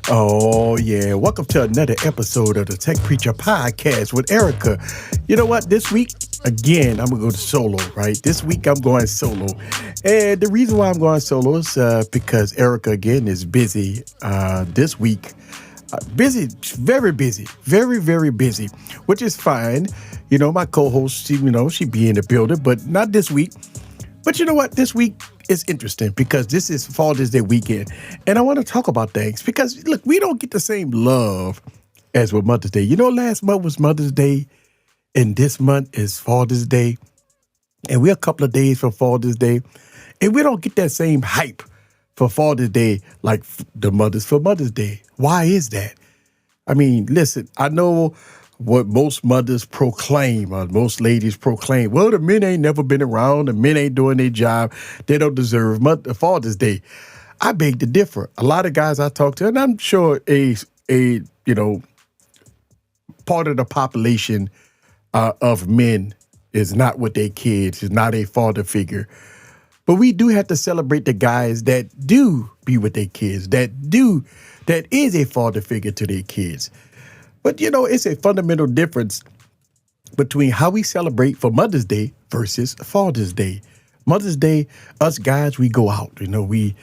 Oh, yeah. Welcome to another episode of the Tech Preacher Podcast with Erica. You know what? This week, again, I'm going to go solo, right? This week, I'm going solo. And the reason why I'm going solo is because Erica, again, is busy this week. Busy, very, very busy, which is fine. You know, my co-host, she be in the building, but not this week. But you know what? This week is interesting because this is Father's Day weekend. And I want to talk about things because, look, we don't get the same love as with Mother's Day. You know, last month was Mother's Day and this month is Father's Day. And we're a couple of days from Father's Day. And we don't get that same hype for Father's Day like the mothers for Mother's Day. Why is that? I mean, listen, I know what most mothers proclaim, or most ladies proclaim. Well, the men ain't never been around. The men ain't doing their job. They don't deserve Father's Day. I beg to differ. A lot of guys I talk to, and I'm sure a part of the population of men is not with their kids, is not a father figure. But we do have to celebrate the guys that do be with their kids, that is a father figure to their kids. But, you know, it's a fundamental difference between how we celebrate for Mother's Day versus Father's Day. Mother's Day, us guys, we go out, we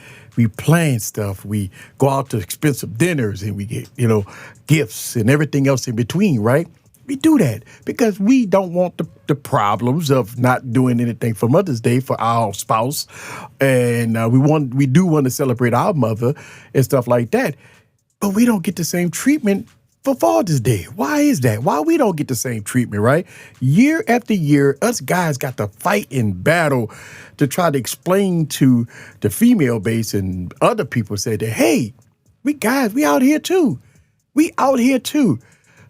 plan stuff. We go out to expensive dinners and we get, gifts and everything else in between, right? We do that because we don't want the problems of not doing anything for Mother's Day for our spouse. And we do want to celebrate our mother and stuff like that. But we don't get the same treatment for Father's Day. Why is that? Why we don't get the same treatment, right? Year after year, us guys got to fight and battle to try to explain to the female base and other people say that, hey, we out here too. We out here too.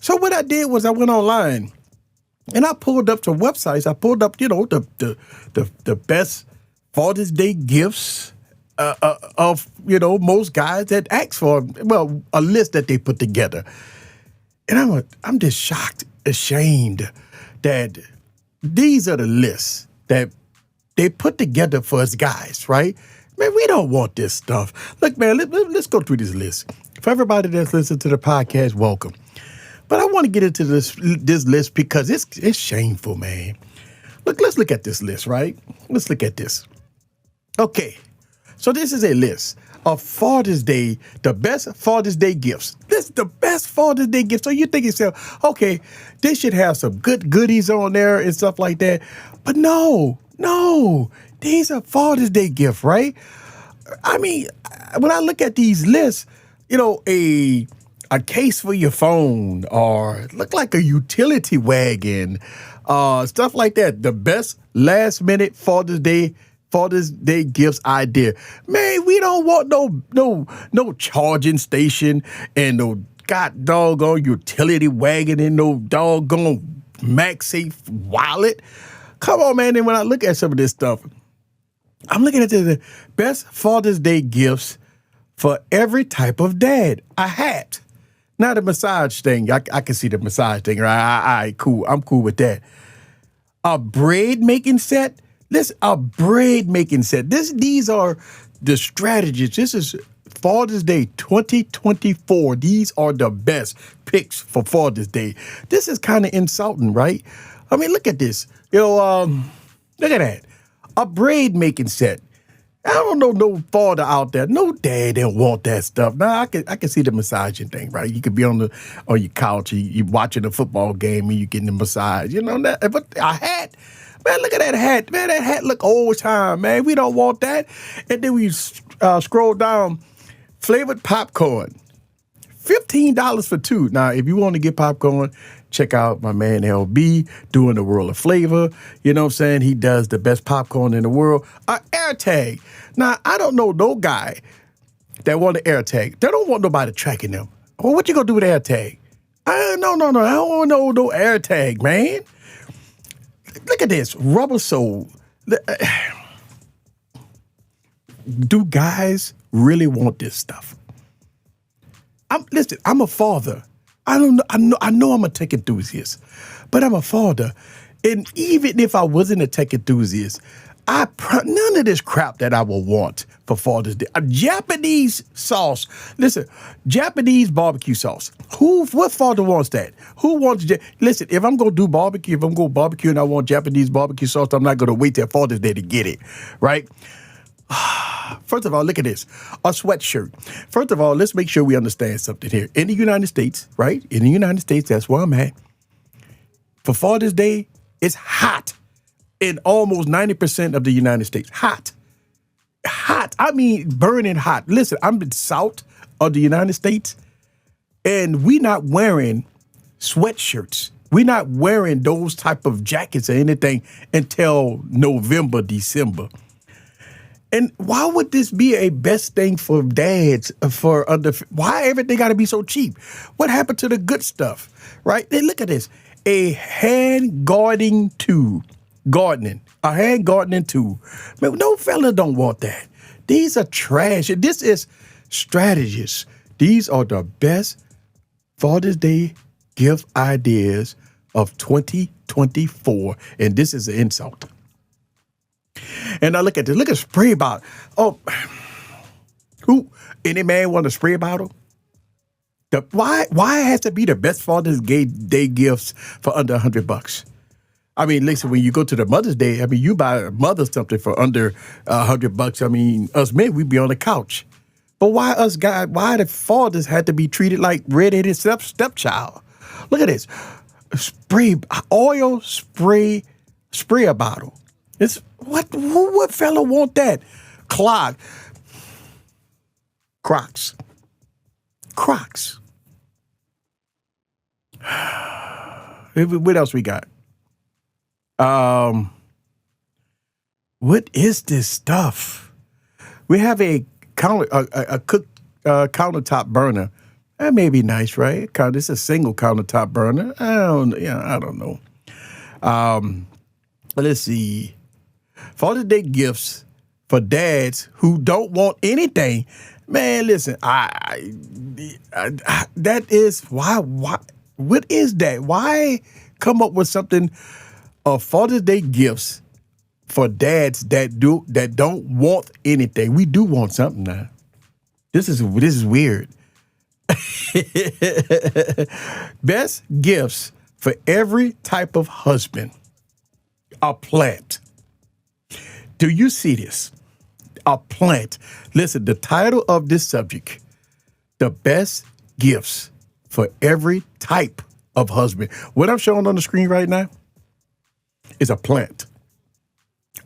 So what I did was I went online and I pulled up some websites. I pulled up, the best Father's Day gifts of, most guys that ask for, a list that they put together. And I'm just shocked, ashamed that these are the lists that they put together for us guys, right? Man, we don't want this stuff. Look, man, let's go through this list. For everybody that's listening to the podcast, welcome. But I want to get into this list because it's shameful, man. Look, let's look at this list, right? Let's look at this. Okay, so this is a list of Father's Day, the best Father's Day gifts. This is the best Father's Day gift. So you think yourself, okay, they should have some good goodies on there and stuff like that. But no, these are Father's Day gifts, right? I mean, when I look at these lists, a case for your phone or look like a utility wagon, stuff like that. The best last minute Father's Day gifts idea. Man, we don't want no charging station and no doggone utility wagon and no doggone MagSafe wallet. Come on, man. And when I look at some of this stuff, I'm looking at the best Father's Day gifts for every type of dad. A hat. Not a massage thing. I can see the massage thing. All right, cool. I'm cool with that. A braid making set. A braid making set. These are the strategies. This is Father's Day 2024. These are the best picks for Father's Day. This is kind of insulting, right? I mean, look at this. Look at that. A braid making set. I don't know no father out there. No dad didn't want that stuff. Now I can see the massaging thing, right? You could be on your couch, you watching a football game, and you getting a massage. But a hat. Man, look at that hat. Man, that hat look old time, man. We don't want that. And then we scroll down. Flavored popcorn. $15 for two. Now, if you want to get popcorn, check out my man LB doing the World of Flavor. You know what I'm saying? He does the best popcorn in the world. AirTag. Now, I don't know no guy that want an AirTag. They don't want nobody tracking them. Well, what you gonna do with AirTag? No. I don't want no AirTag, man. Look at this. Rubber sole. Do guys really want this stuff? Listen, I'm a father. I know I'm a tech enthusiast, but I'm a father. And even if I wasn't a tech enthusiast, None of this crap that I will want for Father's Day. A Japanese sauce. Listen, Japanese barbecue sauce. What father wants that? Who wants? Listen, if I'm gonna do barbecue, if I'm gonna barbecue and I want Japanese barbecue sauce, I'm not gonna wait till Father's Day to get it, right? First of all, look at this. A sweatshirt. First of all, let's make sure we understand something here. In the United States, right? In the United States, that's where I'm at. For Father's Day, it's hot in almost 90% of the United States. Hot. Hot. I mean, burning hot. Listen, I'm in the south of the United States, and we not wearing sweatshirts. We're not wearing those type of jackets or anything until November, December. And why would this be a best thing for dads why everything got to be so cheap? What happened to the good stuff, right? Then look at this. A hand gardening tool. A hand gardening tool. Man, no fella don't want that. These are trash. This is strategists. These are the best Father's Day gift ideas of 2024. And this is an insult. And now look at this. Look at spray bottle. Oh, any man want a spray bottle? Why it has to be the best Father's Day gifts for under $100? I mean, listen, when you go to the Mother's Day, I mean, you buy a mother something for under $100. I mean, us men, we be on the couch. But why us guys? Why the fathers had to be treated like redheaded stepchild? Look at this. Sprayer bottle. It's what fella want that? Crocs. What else we got? What is this stuff? We have a countertop burner. That may be nice, right? It's a single countertop burner. I don't know. Let's see. Father's Day gifts for dads who don't want anything. Man, listen, that is why. What is that? Why come up with something of Father's Day gifts for dads that don't want anything? We do want something now. This is weird. Best gifts for every type of husband. A plant. Do you see this? A plant. Listen, the title of this subject, the best gifts for every type of husband. What I'm showing on the screen right now is a plant.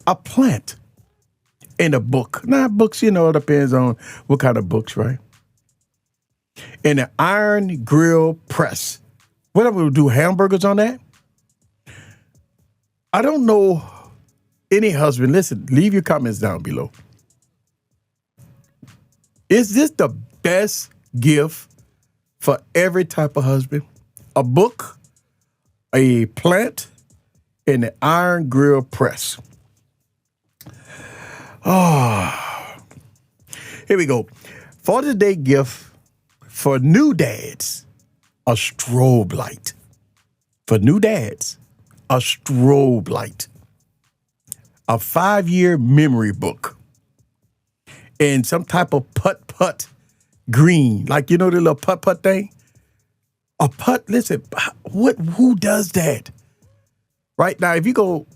A plant in a book. Now, books, it depends on what kind of books, right? In an iron grill press. What am I going to do, hamburgers on that? I don't know any husband. Listen, leave your comments down below. Is this the best gift for every type of husband? A book, a plant, and an iron grill press. Oh, here we go. Father's Day gift for new dads, a strobe light. For new dads, a strobe light. A 5-year memory book. And some type of putt green. Like, the little putt thing? A putt, listen, who does that? Right now, if you go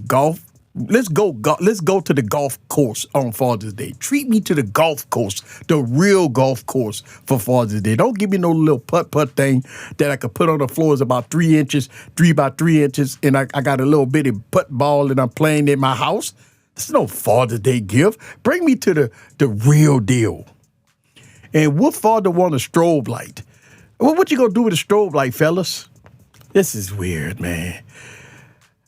golf, let's go to the golf course on Father's Day. Treat me to the golf course, the real golf course for Father's Day. Don't give me no little putt thing that I could put on the floor is about 3 inches, 3 by 3 inches, and I got a little bitty putt ball and I'm playing in my house. This is no Father's Day gift. Bring me to the real deal. And what father want a strobe light? Well, what you gonna do with a strobe light, fellas? This is weird, man.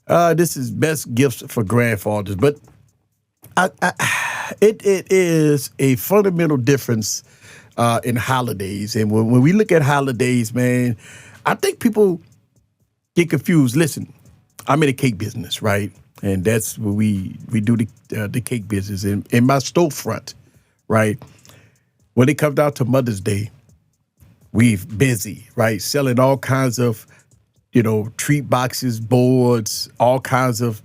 This is best gifts for grandfathers, but it is a fundamental difference in holidays. And when we look at holidays, man, I think people get confused. Listen, I'm in the cake business, right? And that's where we do the cake business in my storefront, right? When it comes down to Mother's Day, we're busy, right? Selling all kinds of treat boxes, boards, all kinds of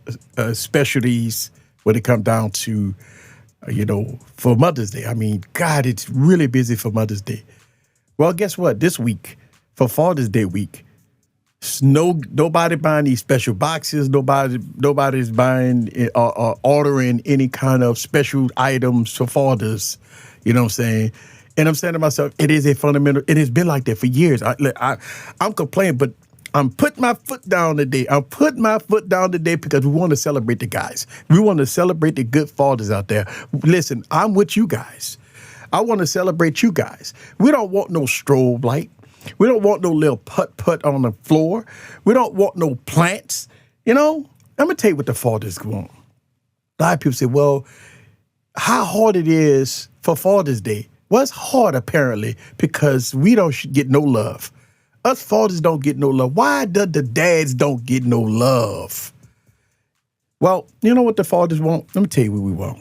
specialties when it comes down to, for Mother's Day. I mean, God, it's really busy for Mother's Day. Well, guess what? This week, for Father's Day week, nobody buying these special boxes. Nobody's buying or ordering any kind of special items for fathers. You know what I'm saying? And I'm saying to myself, it is a fundamental. It has been like that for years. I'm complaining, but I'm putting my foot down today. I'm putting my foot down today because we want to celebrate the guys. We want to celebrate the good fathers out there. Listen, I'm with you guys. I want to celebrate you guys. We don't want no strobe light. We don't want no little putt-putt on the floor. We don't want no plants. I'm going to tell you what the fathers want. A lot of people say, well, how hard it is for Father's Day. Well, it's hard, apparently, because we don't get no love. Us fathers don't get no love. Why does the dads don't get no love? Well, you know what the fathers want? Let me tell you what we want,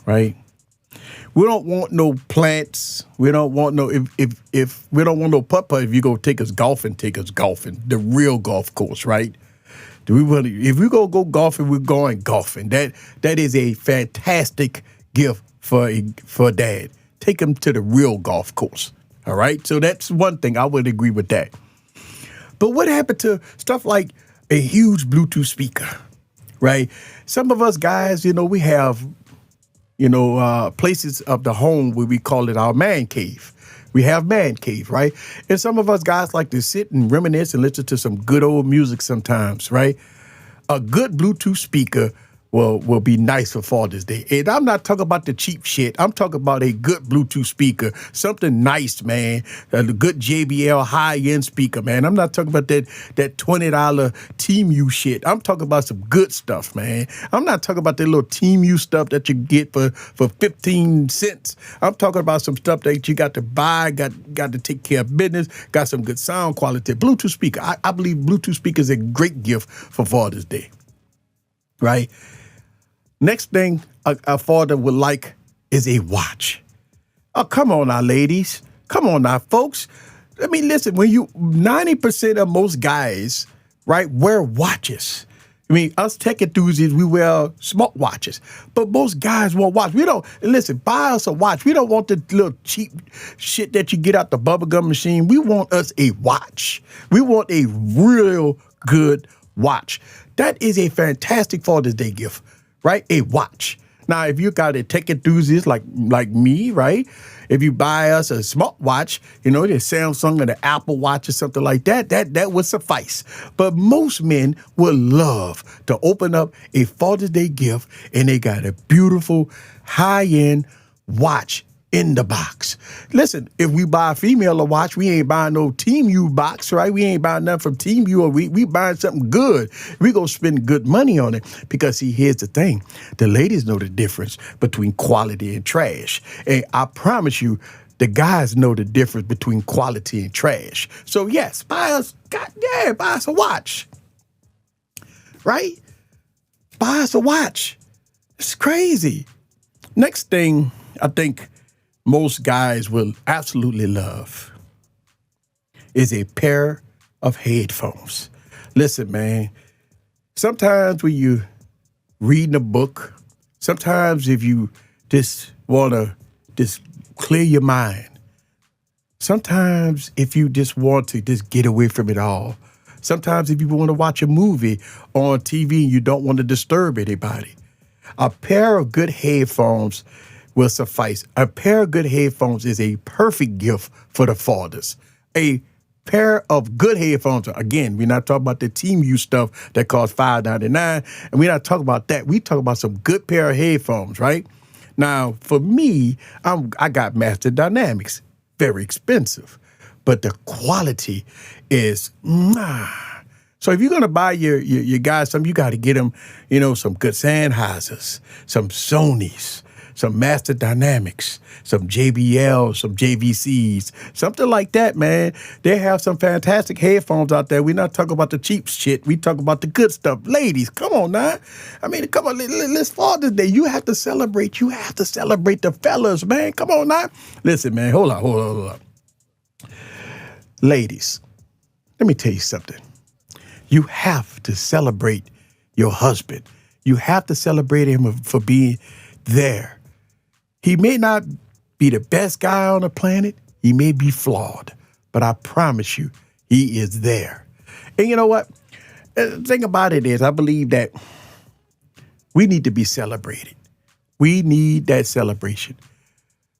right? We don't want no plants. We don't want no, if we don't want no putt-putt, if you go take us golfing, the real golf course, right? If we go golfing, we're going golfing. That is a fantastic gift for dad. Take him to the real golf course. All right. So that's one thing. I would agree with that. But what happened to stuff like a huge Bluetooth speaker, right? Some of us guys, we have, places of the home where we call it our man cave. We have man cave, right? And some of us guys like to sit and reminisce and listen to some good old music sometimes, right? A good Bluetooth speaker will be nice for Father's Day. And I'm not talking about the cheap shit. I'm talking about a good Bluetooth speaker, something nice, man. A good JBL high-end speaker, man. I'm not talking about that $20 TeamU shit. I'm talking about some good stuff, man. I'm not talking about that little TeamU stuff that you get for 15 cents. I'm talking about some stuff that you got to buy, got to take care of business, got some good sound quality. Bluetooth speaker. I believe Bluetooth speaker is a great gift for Father's Day, right? Next thing a father would like is a watch. Oh, come on now, ladies. Come on now, folks. I mean, listen, 90% of most guys, right, wear watches. I mean, us tech enthusiasts, we wear smart watches. But most guys want watch. Buy us a watch. We don't want the little cheap shit that you get out the bubblegum machine. We want us a watch. We want a real good watch. That is a fantastic Father's Day gift. Right? A watch. Now, if you got a tech enthusiast like me, right? If you buy us a smartwatch, the Samsung or the Apple Watch or something like that, that would suffice. But most men would love to open up a Father's Day gift and they got a beautiful high-end watch in the box. Listen, if we buy a female a watch, we ain't buying no TeamU box, right? We ain't buying nothing from TeamU, or we buying something good. We gonna spend good money on it because, see, here's the thing. The ladies know the difference between quality and trash. And I promise you, the guys know the difference between quality and trash. So yes, buy us a watch, right? Buy us a watch. It's crazy. Next thing I think most guys will absolutely love is a pair of headphones. Listen, man, sometimes when you reading a book, sometimes if you just want to just clear your mind, sometimes if you just want to just get away from it all, sometimes if you want to watch a movie on TV and you don't want to disturb anybody, a pair of good headphones will suffice. A pair of good headphones is a perfect gift for the fathers. A pair of good headphones. Again, we're not talking about the TeamU stuff that costs $5.99, and we're not talking about that. We talk about some good pair of headphones, right? Now, for me, I got Master Dynamics, very expensive, but the quality is So if you're gonna buy your guys something, you got to get them, some good Sennheisers, some Sonys, some Master Dynamics, some JBL, some JVCs, something like that, man. They have some fantastic headphones out there. We're not talking about the cheap shit. We talk about the good stuff. Ladies, come on now. I mean, come on, let's Father's Day. You have to celebrate. You have to celebrate the fellas, man. Come on now. Listen, man, hold on. Ladies, let me tell you something. You have to celebrate your husband. You have to celebrate him for being there. He may not be the best guy on the planet. He may be flawed, but I promise you, he is there. And you know what? The thing about it is, I believe that we need to be celebrated. We need that celebration.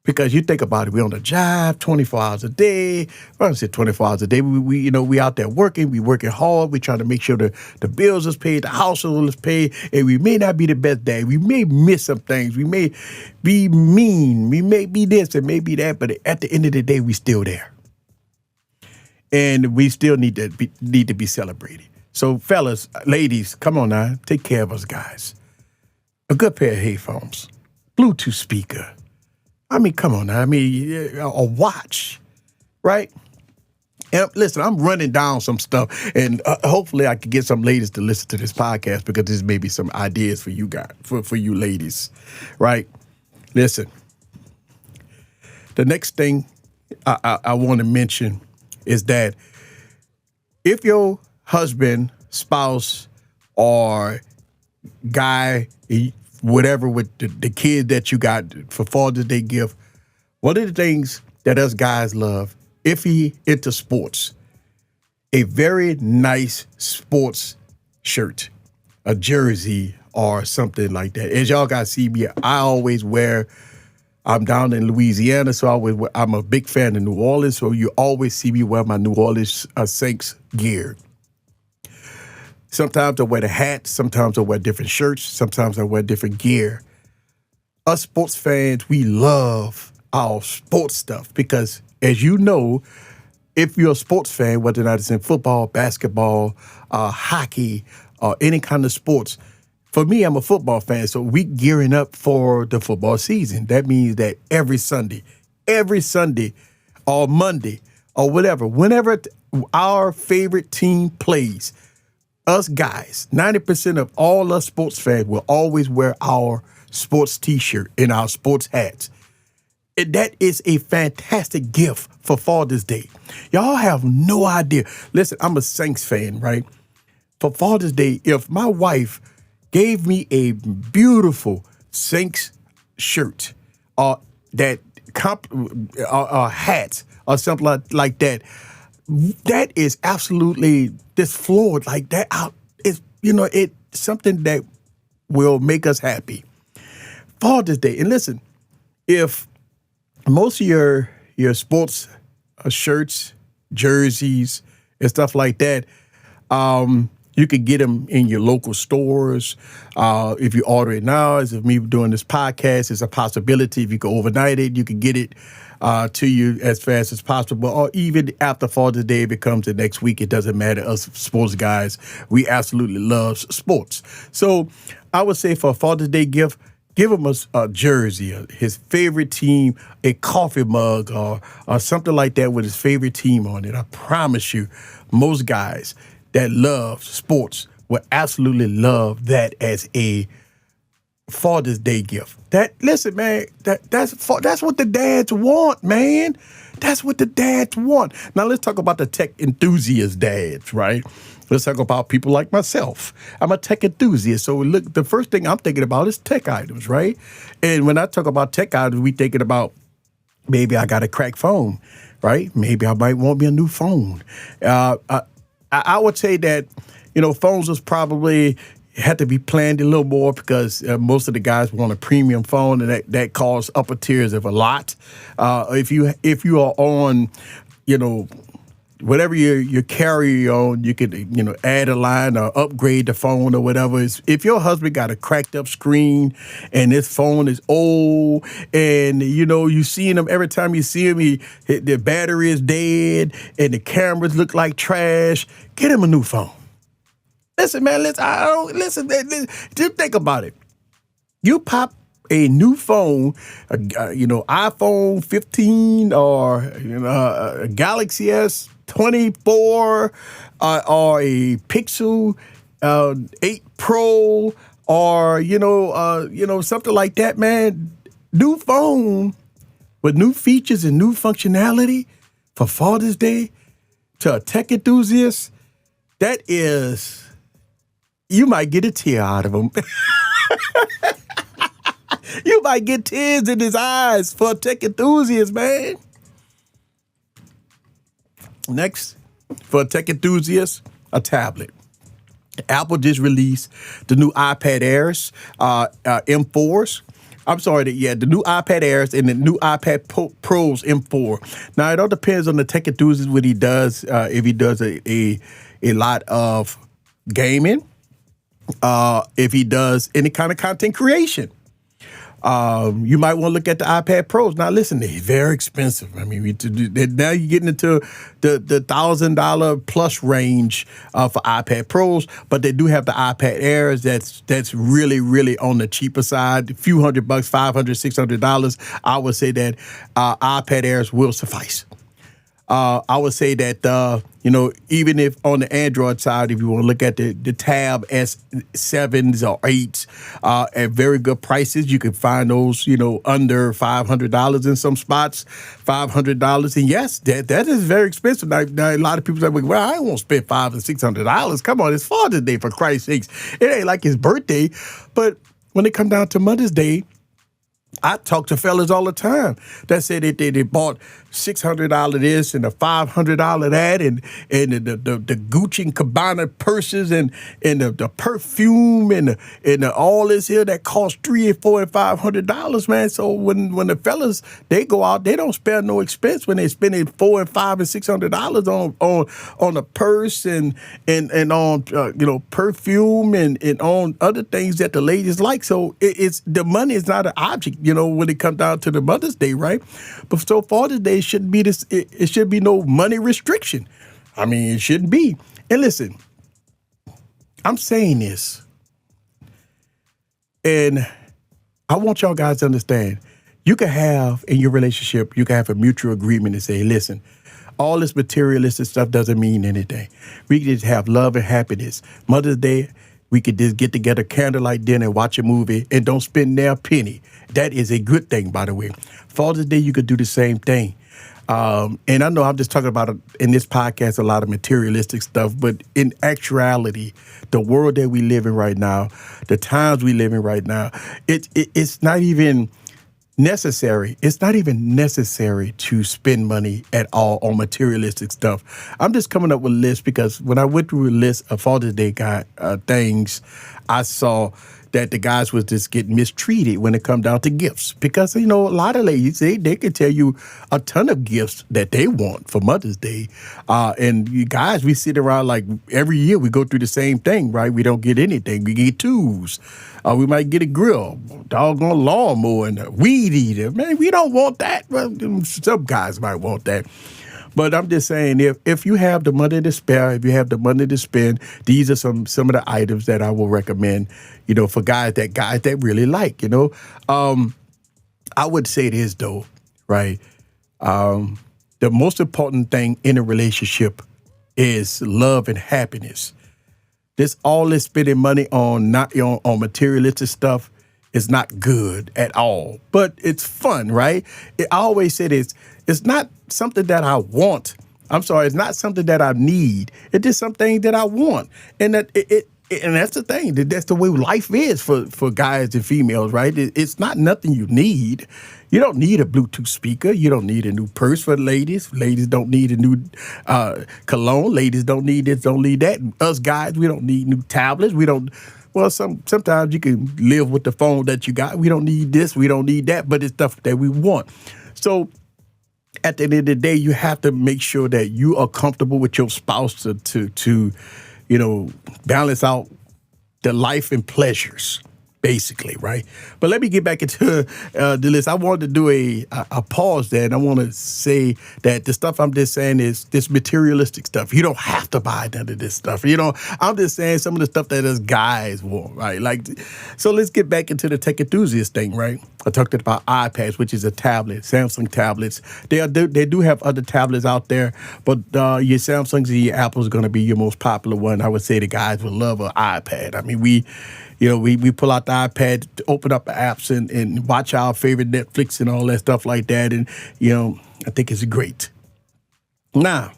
Because you think about it, we're on the job 24 hours a day. I don't say 24 hours a day. We out there working. We working hard. We trying to make sure the bills is paid, the household is paid. And we may not be the best dad. We may miss some things. We may be mean. We may be this and may be that. But at the end of the day, we still there. And we still need to be celebrated. So fellas, ladies, come on now. Take care of us guys. A good pair of headphones. Bluetooth speaker. I mean, come on now. I mean, a watch, right? And listen, I'm running down some stuff, and hopefully I can get some ladies to listen to this podcast because this may be some ideas for you guys, for you ladies, right? Listen, the next thing I want to mention is that if your husband, spouse, or guy, whatever with the kid that you got for Father's Day gift, one of the things that us guys love, if he into sports, a very nice sports shirt, a jersey or something like that. As y'all guys see me, I always wear, I'm down in Louisiana, so I'm a big fan of New Orleans, so you always see me wear my New Orleans Saints gear. Sometimes I wear the hat. Sometimes I wear different shirts. Sometimes I wear different gear. Us sports fans, we love our sports stuff because, as you know, if you're a sports fan, whether or not it's in football, basketball, hockey, or any kind of sports, for me, I'm a football fan, so we gearing up for the football season. That means that every Sunday, or Monday, or whatever, whenever our favorite team plays, us guys, 90% of all us sports fans will always wear our sports T-shirt and our sports hats. And that is a fantastic gift for Father's Day. Y'all have no idea. Listen, I'm a Saints fan, right? For Father's Day, if my wife gave me a beautiful Saints shirt or that hat or something like that, that is absolutely this floored like that out. It's something that will make us happy. Father's Day. And listen, if most of your sports shirts, jerseys, and stuff like that, you could get them in your local stores. If you order it now, as of me doing this podcast, it's a possibility. If you can overnight it, you can get it to you as fast as possible, or even after Father's Day, if it comes the next week, it doesn't matter. Us sports guys, we absolutely love sports. So I would say for a Father's Day gift, give him a jersey, his favorite team, a coffee mug, or something like that with his favorite team on it. I promise you, most guys that love sports will absolutely love that as a Father's Day gift. Listen, man, that's what the dads want, man. That's what the dads want. Now let's talk about the tech enthusiast dads, right? Let's talk about people like myself. I'm a tech enthusiast, so look, the first thing I'm thinking about is tech items, right? And when I talk about tech items, we thinking about maybe I got a cracked phone, right? Maybe I might want me a new phone. I would say that phones was probably had to be planned a little more because most of the guys want a premium phone, and that costs upper tiers of a lot. If you are on, whatever your carrier on, you could add a line or upgrade the phone or whatever. If your husband got a cracked up screen and his phone is old, and you see him every time you see him, the battery is dead and the cameras look like trash, get him a new phone. Listen, man, listen, just think about it. You pop a new phone, iPhone 15 or a Galaxy S24 or a Pixel 8 Pro or something like that, man. New phone with new features and new functionality for Father's Day to a tech enthusiast. That is, you might get a tear out of him. You might get tears in his eyes for a tech enthusiast, man. Next, for a tech enthusiast, a tablet. Apple just released the new iPad Airs, M4s. I'm sorry, the new iPad Airs and the new iPad Pros M4. Now, it all depends on the tech enthusiast what he does. If he does a lot of gaming, if he does any kind of content creation. You might want to look at the iPad Pros. Now, listen, they're very expensive. I mean, now you're getting into the $1,000 plus range for iPad Pros, but they do have the iPad Airs that's really, really on the cheaper side. A few $100, $500, $600. I would say that iPad Airs will suffice. I would say that, even if on the Android side, if you want to look at the Tab S7s or 8s at very good prices, you can find those, under $500 in some spots, $500. And yes, that is very expensive. Now, a lot of people say, well, I won't spend $500 and $600. Come on, it's Father's Day, for Christ's sakes. It ain't like his birthday. But when it come down to Mother's Day, I talk to fellas all the time that say that they bought $600 this and a $500 that and the Gucci and Cabana purses and the perfume and all this here that costs $300 and $400 and $500, man. So when the fellas they go out, they don't spare no expense when they spending $400 and $500 and $600 on a purse and on perfume and on other things that the ladies like. So it's the money is not an object, when it comes down to the Mother's Day, right? But so Father's Day shouldn't be this. It should be no money restriction. I mean, it shouldn't be. And listen, I'm saying this, and I want y'all guys to understand. You can have in your relationship, you can have a mutual agreement and say, listen, all this materialistic stuff doesn't mean anything. We can just have love and happiness. Mother's Day, we could just get together, candlelight dinner, and watch a movie, and don't spend their penny. That is a good thing, by the way. Father's Day, you could do the same thing. And I know I'm just talking about, in this podcast, a lot of materialistic stuff, but in actuality, the world that we live in right now, the times we live in right now, it's not even necessary. It's not even necessary to spend money at all on materialistic stuff. I'm just coming up with a list because when I went through a list of Father's Day things, I saw that the guys was just getting mistreated when it come down to gifts. Because, a lot of ladies, they can tell you a ton of gifts that they want for Mother's Day. And you guys, we sit around like every year we go through the same thing, right? We don't get anything. We get tools. We might get a grill, doggone lawnmower, and a weed eater. Man, we don't want that. Well, some guys might want that. But I'm just saying, if you have the money to spare, if you have the money to spend, these are some of the items that I will recommend, for guys that really like, I would say this, though, right? The most important thing in a relationship is love and happiness. All this spending money on materialistic stuff is not good at all. But it's fun, right? I always say this. It's not something that I want. I'm sorry. It's not something that I need. It's just something that I want. And and that's the thing. That's the way life is for guys and females, right? It's not nothing you need. You don't need a Bluetooth speaker. You don't need a new purse for the ladies. Ladies don't need a new cologne. Ladies don't need this, don't need that. Us guys, we don't need new tablets. We don't. Well, sometimes you can live with the phone that you got. We don't need this. We don't need that. But it's stuff that we want. So at the end of the day, you have to make sure that you are comfortable with your spouse to balance out the life and pleasures, basically, right? But let me get back into the list. I wanted to do a pause there, and I want to say that the stuff I'm just saying is this materialistic stuff. You don't have to buy none of this stuff. I'm just saying some of the stuff that us guys want, right? So let's get back into the tech enthusiast thing, right? I talked about iPads, which is a tablet, Samsung tablets. They do have other tablets out there, but your Samsungs and your Apples are going to be your most popular one. I would say the guys would love an iPad. I mean, we pull out the iPad, open up the apps, and watch our favorite Netflix and all that stuff like that. And, I think it's great. Now,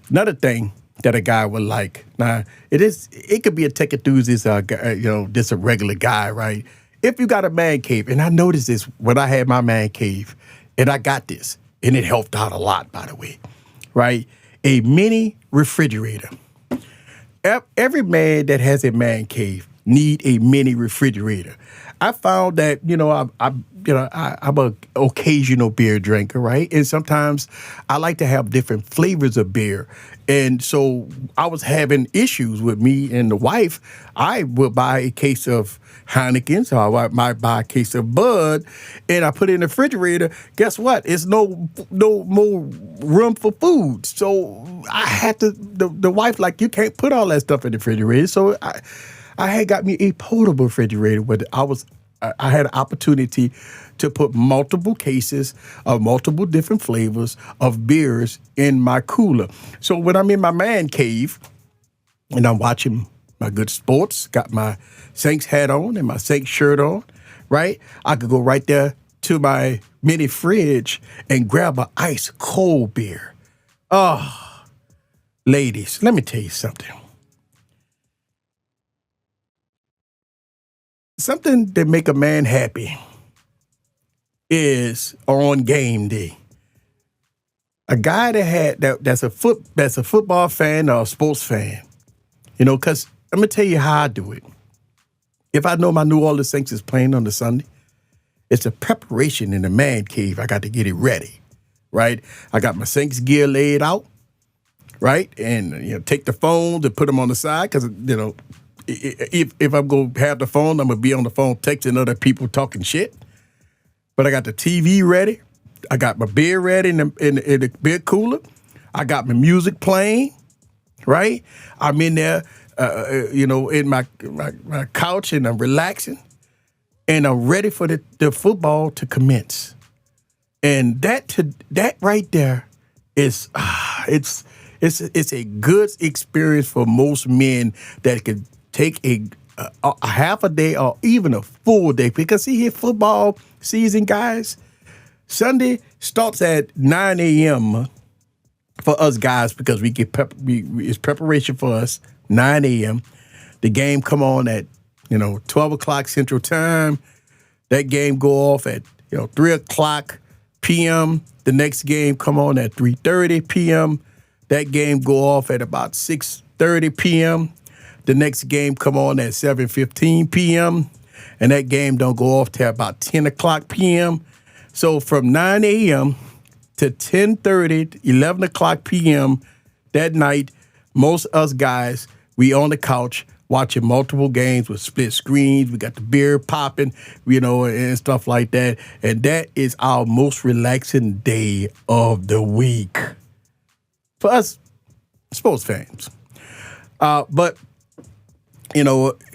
another thing that a guy would like. Now, it could be a tech enthusiast, just a regular guy, right? If you got a man cave, and I noticed this when I had my man cave, and I got this, and it helped out a lot, by the way, right? A mini refrigerator. Every man that has a man cave need a mini refrigerator. I found that I'm a occasional beer drinker, right? And sometimes I like to have different flavors of beer. And so I was having issues with me and the wife. I would buy a case of Heineken, so I might buy a case of Bud, and I put it in the refrigerator. Guess what? It's no more room for food. So I had to, the wife, like, you can't put all that stuff in the refrigerator. So I had got me a portable refrigerator where I had an opportunity to put multiple cases of multiple different flavors of beers in my cooler. So when I'm in my man cave and I'm watching my good sports, got my Saints hat on and my Saints shirt on, right? I could go right there to my mini fridge and grab an ice cold beer. Oh, ladies, let me tell you something. Something that make a man happy is on game day. A guy that's a football fan or a sports fan, because I'm gonna tell you how I do it. If I know my New Orleans Saints is playing on the Sunday, it's a preparation in the man cave. I got to get it ready, right? I got my Saints gear laid out, right, and take the phones and put them on the side because if I'm going to have the phone, I'm going to be on the phone texting other people talking shit. But I got the TV ready. I got my beer ready in the beer cooler. I got my music playing, right? I'm in there, in my couch, and I'm relaxing. And I'm ready for the football to commence. And that right there is, it's a good experience for most men that could take a half a day or even a full day. Because see here, football season, guys, Sunday starts at 9 a.m. for us guys because we get it's preparation for us, 9 a.m. The game come on at 12 o'clock Central Time. That game go off at 3 o'clock p.m. The next game come on at 3:30 p.m. That game go off at about 6:30 p.m. The next game come on at 7:15 p.m. And that game don't go off till about 10 o'clock p.m. So from 9 a.m. to 10:30, 11 o'clock p.m. that night, most of us guys, we on the couch watching multiple games with split screens. We got the beer popping, and stuff like that. And that is our most relaxing day of the week for us sports fans. But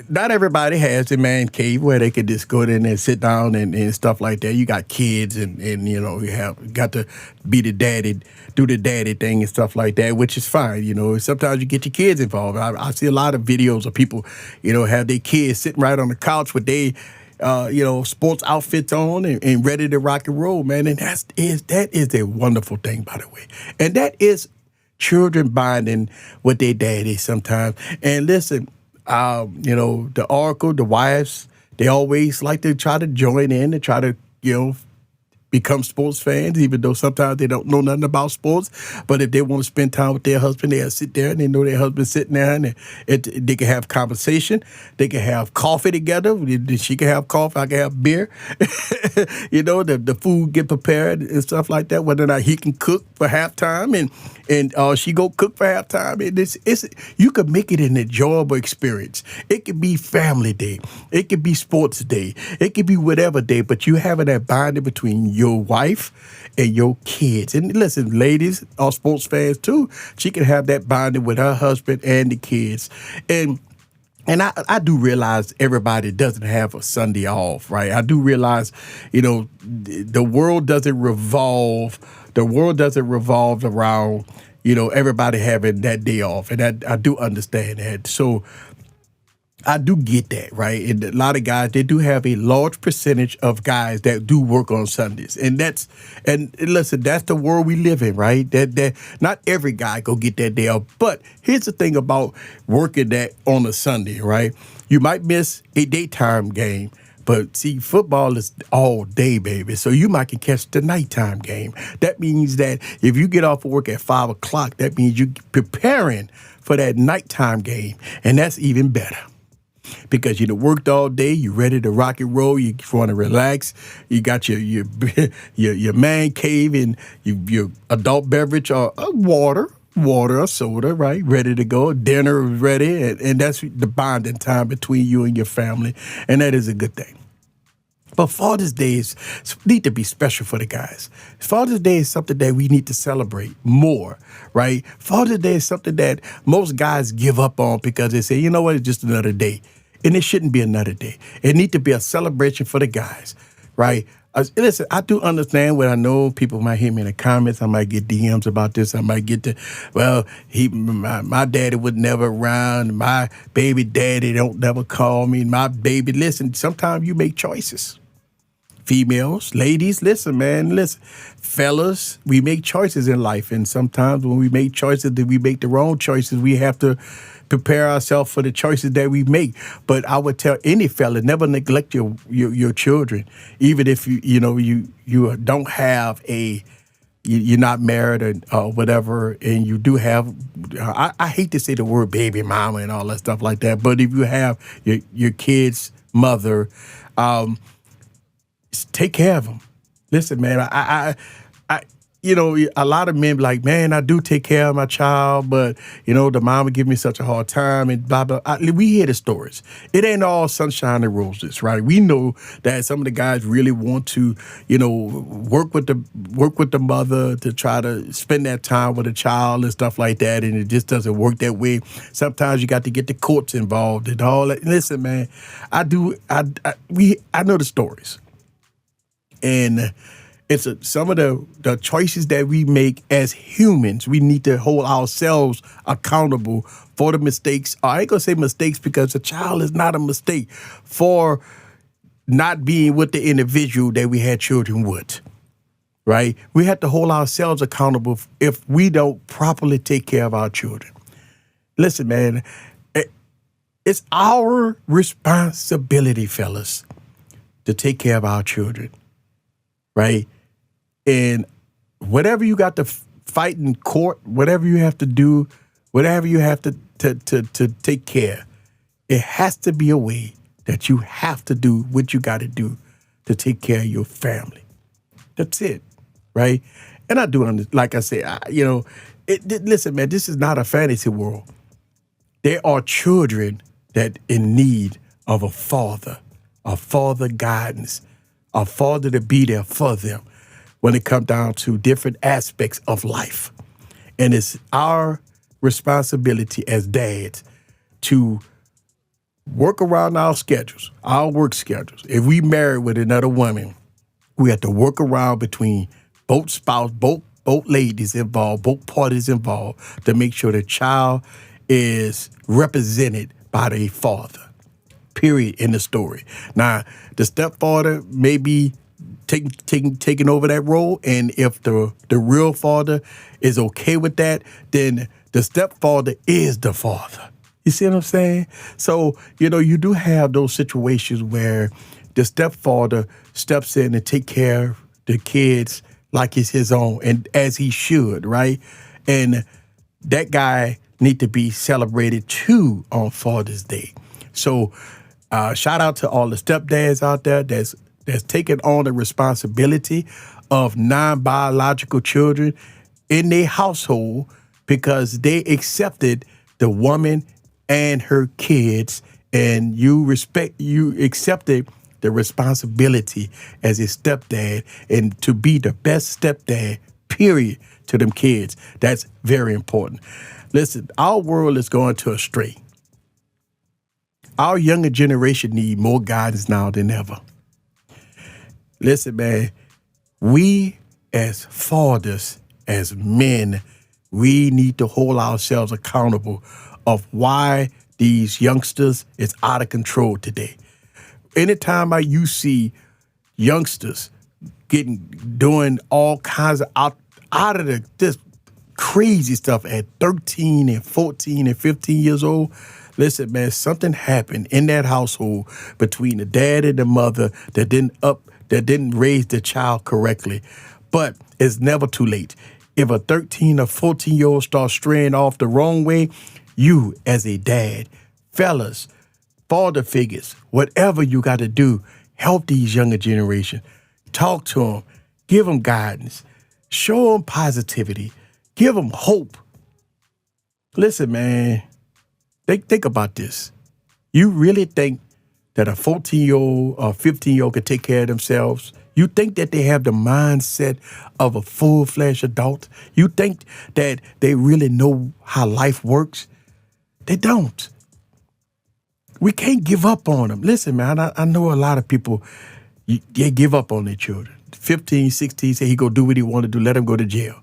not everybody has a man cave where they could just go in and sit down and stuff like that. You got kids and you got to be the daddy, do the daddy thing and stuff like that, which is fine. Sometimes you get your kids involved. I see a lot of videos of people, have their kids sitting right on the couch with their, sports outfits on and ready to rock and roll, man. And that is a wonderful thing, by the way. And that is children bonding with their daddy sometimes. And listen, the oracle, the wives, they always like to try to join in and try to, become sports fans, even though sometimes they don't know nothing about sports. But if they want to spend time with their husband, they'll sit there and they know their husband's sitting there and they can have conversation. They can have coffee together. She can have coffee, I can have beer. The food get prepared and stuff like that, whether or not he can cook for halftime and she go cook for halftime. You could make it an enjoyable experience. It could be family day. It could be sports day. It could be whatever day, but you having that bonding between your wife and your kids. And listen, ladies are sports fans too. She can have that bonding with her husband and the kids. And I do realize everybody doesn't have a Sunday off, right? I do realize, the world doesn't revolve around, everybody having that day off. And I do understand that. So I do get that, right? And a lot of guys, they do have a large percentage of guys that do work on Sundays. And listen, that's the world we live in, right? That not every guy go get that day off. But here's the thing about working that on a Sunday, right? You might miss a daytime game. But see, football is all day, baby. So you might can catch the nighttime game. That means that if you get off of work at 5 o'clock, that means you're preparing for that nighttime game. And that's even better because you done worked all day, you ready to rock and roll, you want to relax, you got your man cave and your adult beverage or water or soda, right? Ready to go. Dinner is ready. And that's the bonding time between you and your family. And that is a good thing. But Father's Day need to be special for the guys. Father's Day is something that we need to celebrate more, right? Father's Day is something that most guys give up on because they say, you know what, it's just another day. And it shouldn't be another day. It needs to be a celebration for the guys, right? Listen, I do understand what I know. People might hear me in the comments. I might get DMs about this. I might get my daddy was never around. My baby daddy don't never call me. My baby, listen, sometimes you make choices. Females, ladies, listen, man, listen. Fellas, we make choices in life. And sometimes when we make choices, we make the wrong choices. We have to prepare ourselves for the choices that we make. But I would tell any fella, never neglect your children, even if you don't have you're not married or whatever, and you do have. I hate to say the word baby mama and all that stuff like that, but if you have your kid's mother, take care of them. Listen, man, a lot of men be like, man, I do take care of my child, but, the mama give me such a hard time and blah, blah. We hear the stories. It ain't all sunshine and roses, right? We know that some of the guys really want to, work with the mother to try to spend that time with the child and stuff like that, and it just doesn't work that way. Sometimes you got to get the courts involved and all that. Listen, man, I know the stories. And it's some of the choices that we make as humans. We need to hold ourselves accountable for the mistakes. I ain't gonna say mistakes because a child is not a mistake for not being with the individual that we had children with, right? We have to hold ourselves accountable if we don't properly take care of our children. Listen, man, it's our responsibility, fellas, to take care of our children. Right? And whatever you got to fight in court, whatever you have to do, whatever you have to take care, it has to be a way that you have to do what you got to do to take care of your family. That's it, right? And I do understand, like I said, listen, man, this is not a fantasy world. There are children that in need of a father guidance, a father to be there for them when it comes down to different aspects of life. And it's our responsibility as dads to work around our schedules, our work schedules. If we married with another woman, we have to work around between both ladies involved, both parties involved, to make sure the child is represented by their father. Period in the story. Now, the stepfather may be taking over that role, and if the real father is okay with that, then the stepfather is the father. You see what I'm saying? So, you do have those situations where the stepfather steps in and take care of the kids like it's his own, and as he should, right? And that guy need to be celebrated too on Father's Day. So, shout out to all the stepdads out there that's taking on the responsibility of non-biological children in their household because they accepted the woman and her kids, and you accepted the responsibility as a stepdad and to be the best stepdad, period, to them kids. That's very important. Listen, our world is going to astray. Our younger generation need more guidance now than ever. Listen, man, we as fathers, as men, we need to hold ourselves accountable of why these youngsters is out of control today. Anytime you see youngsters doing all kinds of out of this crazy stuff at 13 and 14 and 15 years old, listen, man, something happened in that household between the dad and the mother that didn't raise the child correctly. But it's never too late. If a 13 or 14-year-old starts straying off the wrong way, you as a dad, fellas, father figures, whatever you got to do, help these younger generation. Talk to them, give them guidance, show them positivity, give them hope. Listen, man, think about this. You really think that a 14-year-old or 15-year-old can take care of themselves? You think that they have the mindset of a full-fledged adult? You think that they really know how life works? They don't. We can't give up on them. Listen, man, I know a lot of people, they give up on their children. 15, 16, say he go do what he want to do, let him go to jail.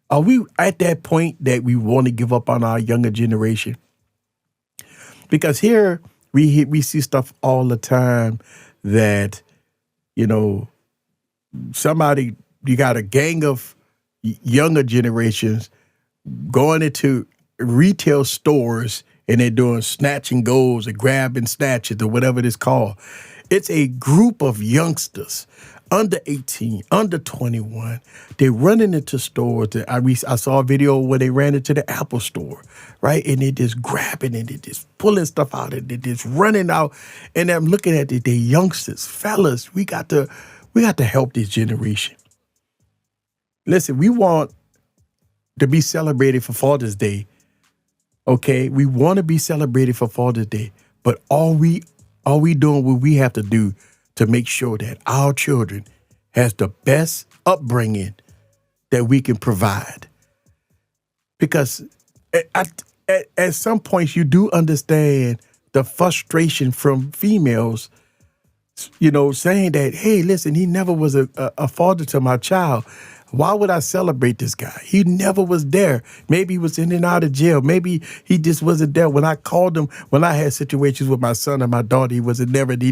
Are we at that point that we want to give up on our younger generation? Because here we see stuff all the time that, you got a gang of younger generations going into retail stores and they're doing snatch and goes or grab and snatches or whatever it is called. It's a group of youngsters under 18, under 21. They're running into stores. I saw a video where they ran into the Apple store, right? And they're just grabbing and they're just pulling stuff out and they're just running out. And I'm looking at the youngsters, fellas, we got to help this generation. Listen, we want to be celebrated for Father's Day. Okay, we want to be celebrated for Father's Day, but are we doing what we have to do to make sure that our children has the best upbringing that we can provide? Because at some points you do understand the frustration from females, saying that, hey, listen, he never was a father to my child. Why would I celebrate this guy? He never was there. Maybe he was in and out of jail. Maybe he just wasn't there. When I called him, when I had situations with my son and my daughter, he wasn't there. He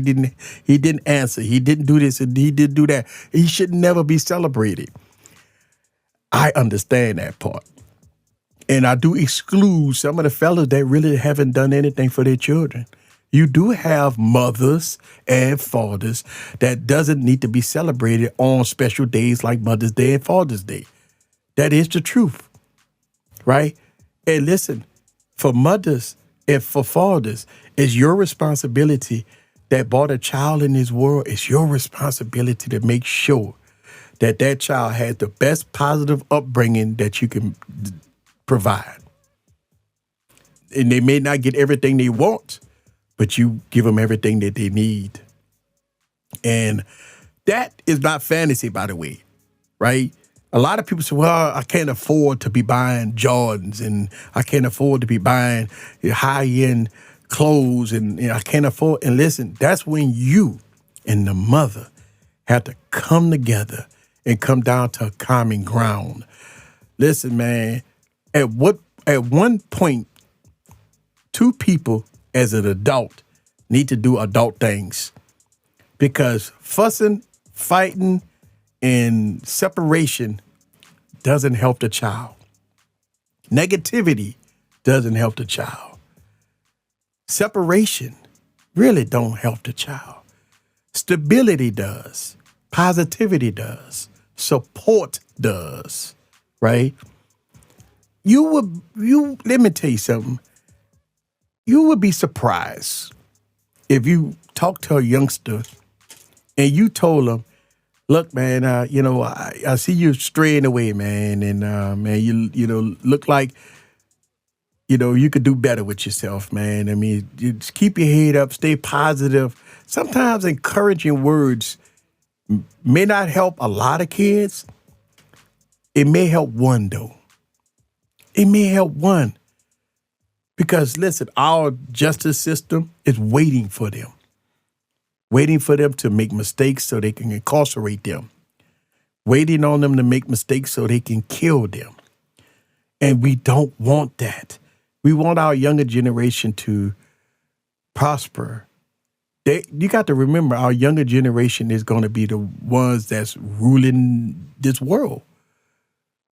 didn't answer. He didn't do this and he didn't do that. He should never be celebrated. I understand that part. And I do exclude some of the fellas that really haven't done anything for their children. You do have mothers and fathers that doesn't need to be celebrated on special days like Mother's Day and Father's Day. That is the truth, right? And listen, for mothers and for fathers, it's your responsibility that brought a child in this world. It's your responsibility to make sure that that child has the best positive upbringing that you can provide. And they may not get everything they want, but you give them everything that they need. And that is not fantasy, by the way, right? A lot of people say, well, I can't afford to be buying Jordans and I can't afford to be buying high-end clothes and I can't afford. And listen, that's when you and the mother have to come together and come down to a common ground. Listen, man, at one point, two people as an adult need to do adult things, because fussing, fighting, and separation doesn't help the child. Negativity doesn't help the child. Separation really don't help the child. Stability does. Positivity does. Support does, right? Let me tell you something. You would be surprised if you talk to a youngster and you told them, look, man, I see you straying away, man. And, man, you look like, you could do better with yourself, man. I mean, you just keep your head up, stay positive. Sometimes encouraging words may not help a lot of kids. It may help one, though. It may help one. Because, listen, our justice system is waiting for them to make mistakes so they can incarcerate them, waiting on them to make mistakes so they can kill them. And we don't want that. We want our younger generation to prosper. You got to remember, our younger generation is going to be the ones that's ruling this world.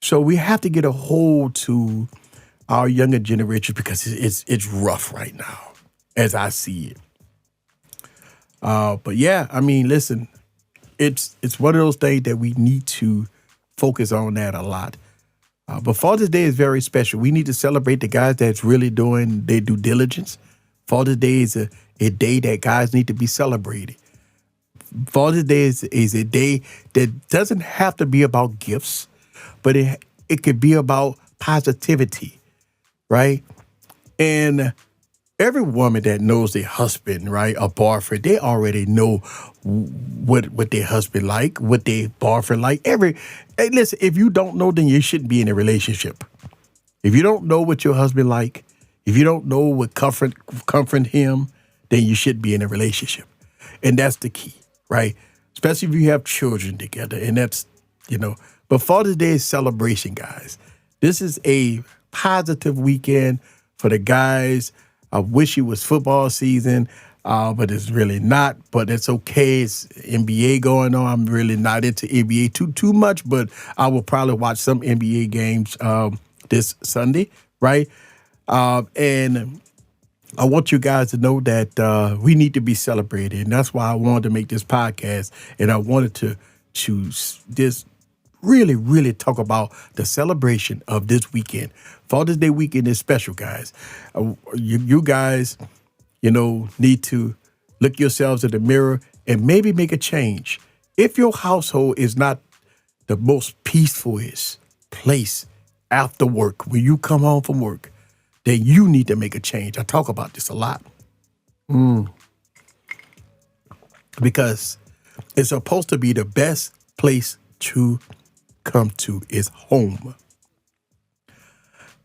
So we have to get a hold to our younger generation because it's rough right now, as I see it. But yeah, I mean, listen, it's one of those things that we need to focus on that a lot. But Father's Day is very special. We need to celebrate the guys that's really doing their due diligence. Father's Day is a day that guys need to be celebrated. Father's Day is a day that doesn't have to be about gifts, but it could be about positivity, right? And every woman that knows their husband, right, or boyfriend, they already know what their husband like, what their boyfriend like. Hey, listen, if you don't know, then you shouldn't be in a relationship. If you don't know what your husband like, if you don't know what comfort him, then you should be in a relationship. And that's the key, right? Especially if you have children together. And that's, but Father's Day is celebration, guys. This is a positive weekend for the guys. I wish it was football season, but it's really not. But it's okay. It's NBA going on. I'm really not into NBA too much, but I will probably watch some NBA games this Sunday, right? And I want you guys to know that we need to be celebrated. And that's why I wanted to make this podcast. And I wanted to choose this really, really talk about the celebration of this weekend. Father's Day weekend is special, guys. You guys, need to look yourselves in the mirror and maybe make a change. If your household is not the most peacefulest place after work, when you come home from work, then you need to make a change. I talk about this a lot. Because it's supposed to be the best place to come to is home.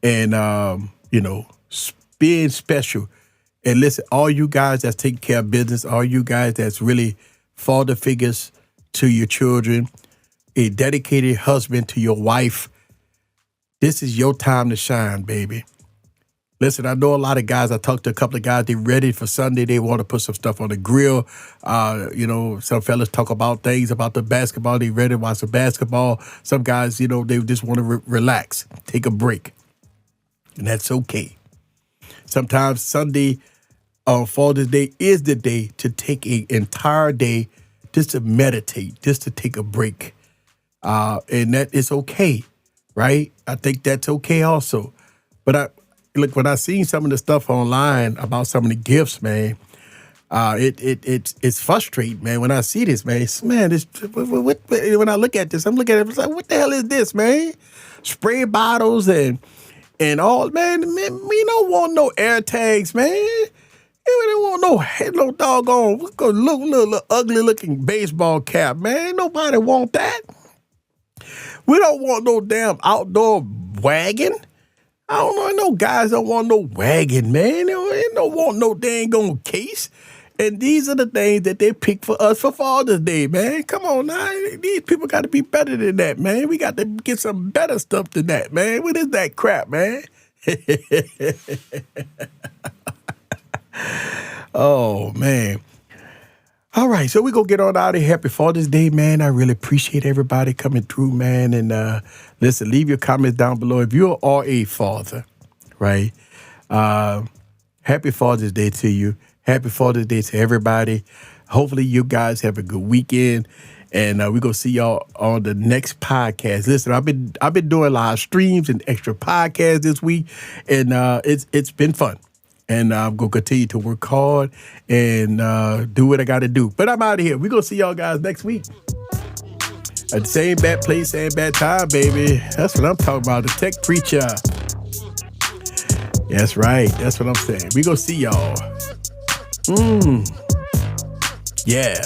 And, being special. And listen, all you guys that's taking care of business, all you guys that's really father figures to your children, a dedicated husband to your wife, this is your time to shine, baby. Listen, I know a lot of guys, I talked to a couple of guys, they ready for Sunday. They want to put some stuff on the grill. Some fellas talk about things about the basketball. They ready to watch the basketball. Some guys, they just want to relax, take a break. And that's okay. Sometimes Sunday, Father's Day is the day to take an entire day just to meditate, just to take a break. And that is okay, right? I think that's okay also. But look, when I seen some of the stuff online about some of the gifts, man, it's frustrating, man. When I see this, man, when I look at this, I'm looking at it, it's like, what the hell is this, man? Spray bottles and all, man. We don't want no air tags, man. We don't want no doggone little ugly looking baseball cap, man. Nobody want that. We don't want no damn outdoor wagon. I don't know. No guys don't want no wagon, man. They don't want no dang on case. And these are the things that they pick for us for Father's Day, man. Come on now. These people got to be better than that, man. We got to get some better stuff than that, man. What is that crap, man? Oh, man. All right, so we're going to get on out of here. Happy Father's Day, man. I really appreciate everybody coming through, man. And listen, leave your comments down below. If you are a father, right, happy Father's Day to you. Happy Father's Day to everybody. Hopefully you guys have a good weekend. And we're going to see y'all on the next podcast. Listen, I've been doing live streams and extra podcasts this week. And it's been fun. And I'm going to continue to work hard and do what I got to do. But I'm out of here. We're going to see y'all guys next week. At the same bad place, same bad time, baby. That's what I'm talking about. The tech preacher. That's right. That's what I'm saying. We're going to see y'all. Yeah.